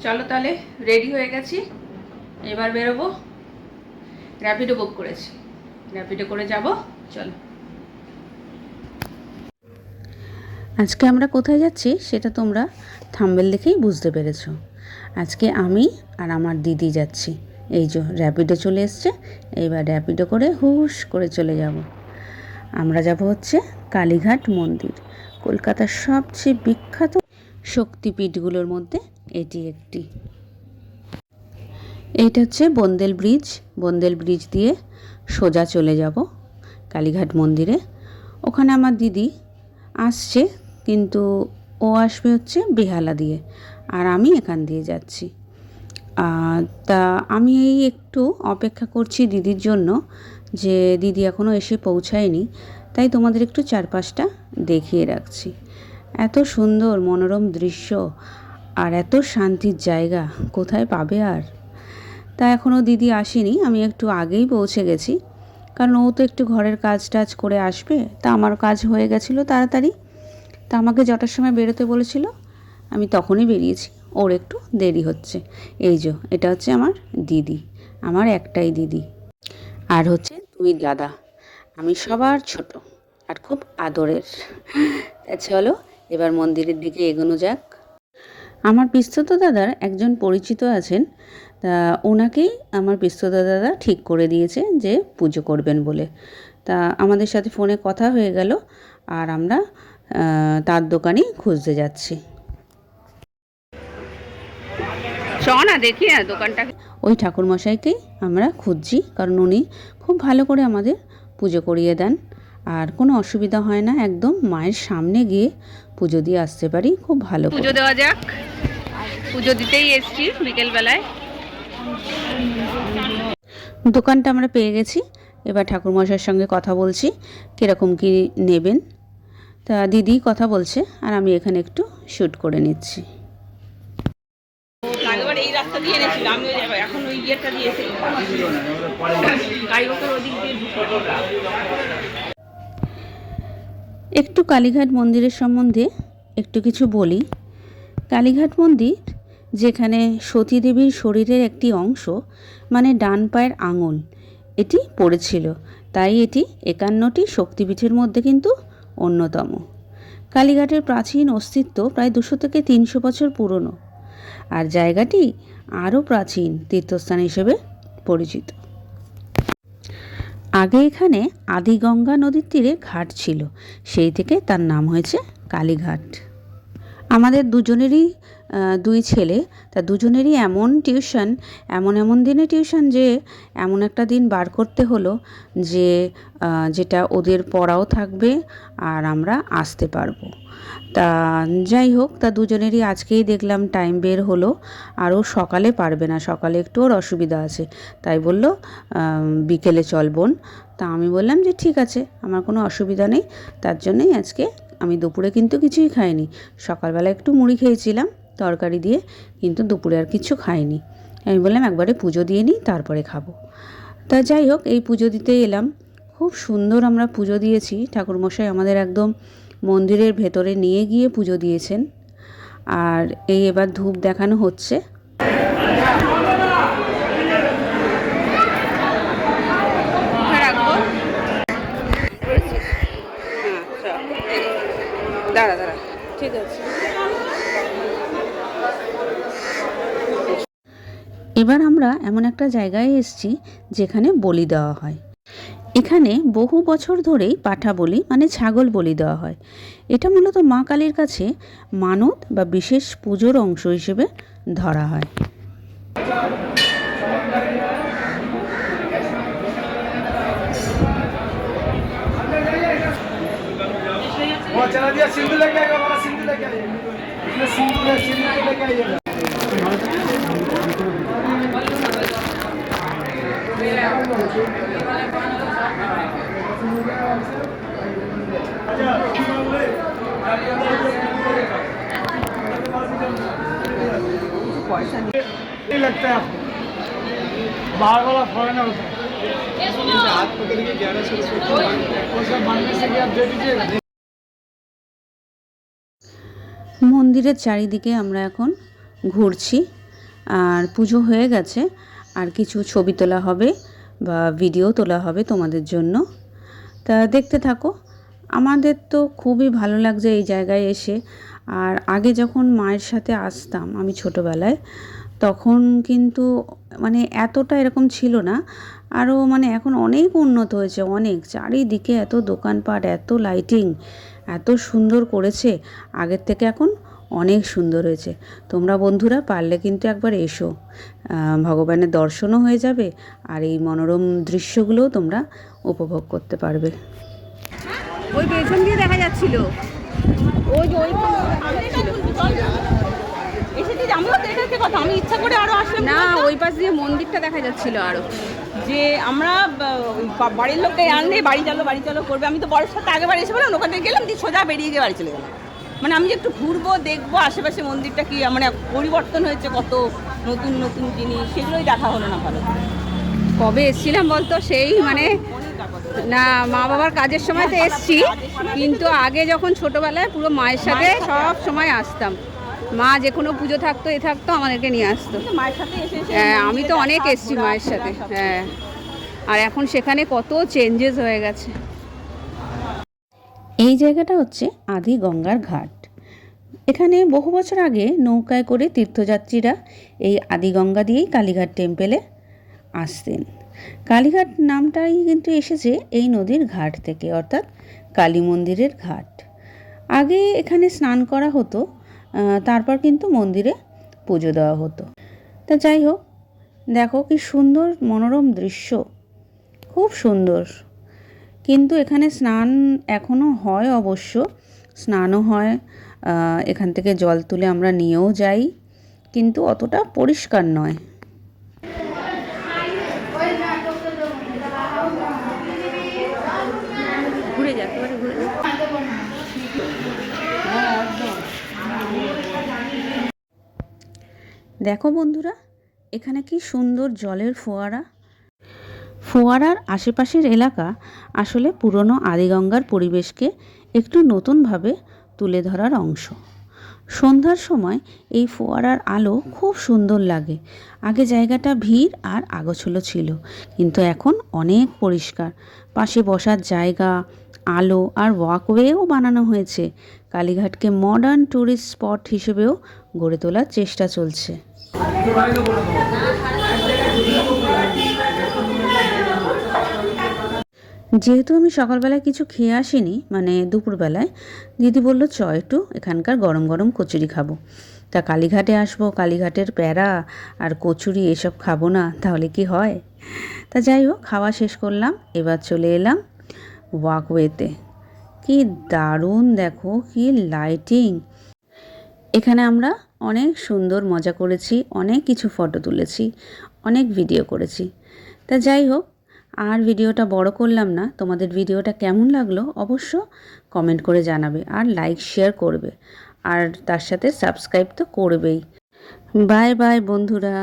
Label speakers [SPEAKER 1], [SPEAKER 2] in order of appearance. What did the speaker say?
[SPEAKER 1] চলো তাহলে, রেডি হয়ে গেছি, এবার বেরোবো। র্যাপিডো বুক করেছি, র্যাপিডো করে যাব। চলো, আজকে আমরা কোথায় যাচ্ছি সেটা তোমরা থাম্বনেল দেখেই বুঝতে পেরেছো। আজকে আমি আর আমার দিদি যাচ্ছি। এই যে র্যাপিডো চলে এসছে, এইবার র্যাপিডো করে হুশ করে চলে যাব। আমরা যাব হচ্ছে কালীঘাট মন্দির, কলকাতার সবচেয়ে বিখ্যাত শক্তিপীঠগুলোর মধ্যে এটি একটি। এইটা হচ্ছে বন্দেল ব্রিজ। বন্দেল ব্রিজ দিয়ে সোজা চলে যাব কালীঘাট মন্দিরে। ওখানে আমার দিদি আসছে, কিন্তু ও আসবে হচ্ছে বেহালা দিয়ে, আর আমি এখান দিয়ে যাচ্ছি। তা আমি এই একটু অপেক্ষা করছি দিদির জন্য, যে দিদি এখনও এসে পৌঁছায়নি, তাই তোমাদের একটু চারপাশটা দেখিয়ে রাখছি। এত সুন্দর মনোরম দৃশ্য আর এত শান্তির জায়গা কোথায় পাবে আর। তা এখনও দিদি আসেনি, আমি একটু আগেই পৌঁছে গেছি, কারণ ও তো একটু ঘরের কাজ টাজ করে আসবে। তা আমার কাজ হয়ে গেছিলো তাড়াতাড়ি, তা আমাকে যটার সময় বেরোতে বলেছিল আমি তখনই বেরিয়েছি, ওর একটু দেরি হচ্ছে। এই যে এটা হচ্ছে আমার দিদি, আমার একটাই দিদি, আর হচ্ছে দুই দাদা। আমি সবার ছোট আর খুব আদরের। তা চলো এবার মন্দিরের দিকে এগোনো যাক। আমার পিস্তত দাদার একজন পরিচিত আছেন, তা ওনাকেই আমার পিস্তত দাদা ঠিক করে দিয়েছে যে পুজো করবেন বলে। তা আমাদের সাথে ফোনে কথা হয়ে গেল, আর আমরা তার দোকানেই খুঁজতে যাচ্ছি। চ না দেখি না দোকানটা। ওই ঠাকুরমশাইকেই আমরা খুঁজছি, কারণ উনি খুব ভালো করে আমাদের পুজো করিয়ে দেন, আর কোনো অসুবিধা হয় না। একদম মায়ের সামনে গিয়ে পুজো দিয়ে আসতে পারি খুব ভালো। পুজো দেওয়া যাক। পুজো দিতেই এসছি বিকেলবেলায়। দোকানটা আমরা পেয়ে গেছি, এবার ঠাকুরমশাইয়ের সঙ্গে কথা বলছি কীরকম কী নেবেন। তা দিদি কথা বলছে আর আমি এখানে একটু শ্যুট করে নিচ্ছি। এই রাস্তা দিয়ে এনেছিলাম, এখন ওই ইয়েটা দিয়েছি। একটু কালীঘাট মন্দিরের সম্বন্ধে একটু কিছু বলি। কালীঘাট মন্দির, যেখানে সতীদেবীর শরীরের একটি অংশ মানে ডান পায়ের আঙুল এটি পড়েছিল, তাই এটি 51টি শক্তিপীঠের মধ্যে কিন্তু অন্যতম। কালীঘাটের প্রাচীন অস্তিত্ব প্রায় 200 থেকে 300 বছর পুরনো, আর জায়গাটি আরও প্রাচীন তীর্থস্থান হিসেবে পরিচিত। আগে এখানে আদিগঙ্গা নদীর তীরে ঘাট ছিল, সেই থেকে তার নাম হয়েছে কালীঘাট। আমাদের দুজনেরই দুই ছেলে, তা দুজনেরই এমন টিউশন, এমন দিনে টিউশন যে এমন একটা দিন বার করতে হলো যে যেটা ওদের পড়াও থাকবে আর আমরা আসতে পারবো। তা যাই হোক, তা দুজনেরই আজকেই দেখলাম টাইম বের হলো, আর ও সকালে পারবে না, সকালে একটু ওর অসুবিধা আছে, তাই বলল বিকেলে চল বোন। তা আমি বললাম যে ঠিক আছে, আমার কোনো অসুবিধা নেই। তার জন্যই আজকে আমি দুপুরে কিন্তু কিছুই খাইনি। সকালবেলা একটু মুড়ি খেয়েছিলাম তরকারি দিয়ে, কিন্তু দুপুরে আর কিছু খাইনি। আমি বললাম একবারে পুজো দিয়ে নিই, তারপরে খাবো। তা যাই হোক, এই পুজো দিতে এলাম। খুব সুন্দর আমরা পুজো দিয়েছি। ঠাকুরমশাই আমাদের একদম মন্দিরের ভেতরে নিয়ে গিয়ে পুজো দিয়েছেন। আর এই এবার ধূপ দেখানো হচ্ছে। দাঁড়া দাঁড়া, ঠিক আছে। এবার আমরা এমন একটা জায়গায় এসেছি যেখানে বলি দেওয়া হয়। এখানে বহু বছর ধরেই পাঠা বলি মানে ছাগল বলি দেওয়া হয়। এটা মূলত মা কালীর কাছে মানত বা বিশেষ পুজোর অংশ হিসেবে ধরা হয়। पैसा नहीं लगता है आपको, बाहर वाला फॉरेनर होता है। हाथ पकड़ के 1100 बनने से आप दे दीजिएगा। মন্দিরের চারিদিকে আমরা এখন ঘুরছি। আর পুজো হয়ে গেছে, আর কিছু ছবি তোলা হবে বা ভিডিও তোলা হবে তোমাদের জন্য। তা দেখতে থাকো। আমাদের তো খুবই ভালো লাগছে এই জায়গায় এসে। আর আগে যখন মায়ের সাথে আসতাম আমি ছোটোবেলায়, তখন কিন্তু মানে এতটা এরকম ছিল না। আরও মানে এখন অনেক উন্নত হয়েছে, অনেক, চারিদিকে এত দোকানপাট, এত লাইটিং, এত সুন্দর করেছে। আগের থেকে এখন অনেক সুন্দর হয়েছে। তোমরা বন্ধুরা পারলে কিন্তু একবার এসো, ভগবানের দর্শনও হয়ে যাবে আর এই মনোরম দৃশ্যগুলোও তোমরা উপভোগ করতে পারবে।
[SPEAKER 2] ওই পেছন দিয়ে দেখা যাচ্ছিল, ওই যে ওই এসেছি, আমিও দেখেছি কথা, আমি ইচ্ছা করে আরো আসলাম না, ওই পাশ দিয়ে মন্দিরটা দেখা যাচ্ছিল আরো, যে আমরা বাড়ির লোককে আনলে বাড়ি চলো করবে। আমি তো বড়োর সাথে আগেবার এসে বললাম, ওখানে গেলাম, দিয়ে সোজা বেরিয়ে গিয়ে বাড়ি চলে গেলাম। মানে আমি একটু ঘুরবো, দেখবো আশেপাশে মন্দিরটা কি মানে পরিবর্তন হয়েছে, কত নতুন নতুন জিনিস, সেগুলোই দেখা হলো না ভালো। কবে এসেছিলাম বলতো, সেই মানে না মা বাবার কাজের সময় তো এসছি, কিন্তু আগে যখন ছোটবেলায় পুরো মায়ের সাথে সব সময় আসতাম। মা যে কোনো পুজো থাকতো এ থাকতো আমাদেরকে নিয়ে আসতো মায়ের সাথে। হ্যাঁ, আমি তো অনেক এসছি মায়ের সাথে। হ্যাঁ, আর এখন সেখানে কত চেঞ্জেস হয়ে গেছে।
[SPEAKER 1] এই জায়গাটা হচ্ছে আদি গঙ্গার ঘাট। এখানে বহু বছর আগে নৌকায় করে তীর্থযাত্রীরা এই আদি গঙ্গা দিয়েই কালীঘাট টেম্পেলে আসতেন। কালীঘাট নামটাই কিন্তু এসেছে এই নদীর ঘাট থেকে, অর্থাৎ কালী মন্দিরের ঘাট। আগে এখানে স্নান করা হতো, তারপর কিন্তু মন্দিরে পুজো দেওয়া হতো। তা যাই হোক, দেখো কি সুন্দর মনোরম দৃশ্য, খুব সুন্দর। কিন্তু এখানে স্নান এখনও হয়, অবশ্য স্নানও হয়, এখান থেকে জল তুলে আমরা নিয়েও যাই, কিন্তু অতটা পরিষ্কার নয়।
[SPEAKER 2] ঘুরে যা, ঘুরে যা।
[SPEAKER 1] দেখো বন্ধুরা, এখানে কি সুন্দর জলের ফোয়ারা। ফোয়ারার আশেপাশের এলাকা আসলে পুরনো আদিগঙ্গার পরিবেশকে একটু নতুনভাবে তুলে ধরার অংশ। সন্ধ্যার সময় এই ফোয়ারার আলো খুব সুন্দর লাগে। আগে জায়গাটা ভিড় আর আগোছালো ছিল, কিন্তু এখন অনেক পরিষ্কার। পাশে বসার জায়গা, আলো আর ওয়াকওয়েও বানানো হয়েছে। কালীঘাটকে মডার্ন ট্যুরিস্ট স্পট হিসেবেও গড়ে তোলার চেষ্টা চলছে। যেহেতু আমি সকালবেলায় কিছু খেয়ে আসিনি, মানে দুপুরবেলায়, দিদি বলল চ একটু এখানকার গরম গরম কচুরি খাবো। তা কালীঘাটে আসবো, কালীঘাটের প্যারা আর কচুরি এসব খাবো না তাহলে কি হয়। তা যাই হোক, খাওয়া শেষ করলাম, এবার চলে এলাম ওয়াকওয়েতে। কি দারুণ, দেখো কি লাইটিং। এখানে আমরা অনেক সুন্দর মজা করেছি, অনেক কিছু ফটো তুলেছি, অনেক ভিডিও করেছি। তা যাই হোক, আর ভিডিওটা বড় করলাম না। তোমাদের ভিডিওটা কেমন লাগলো অবশ্য কমেন্ট করে জানাবে, আর লাইক শেয়ার করবে, আর তার সাথে সাবস্ক্রাইব তো করবেই। বাই বাই বন্ধুরা।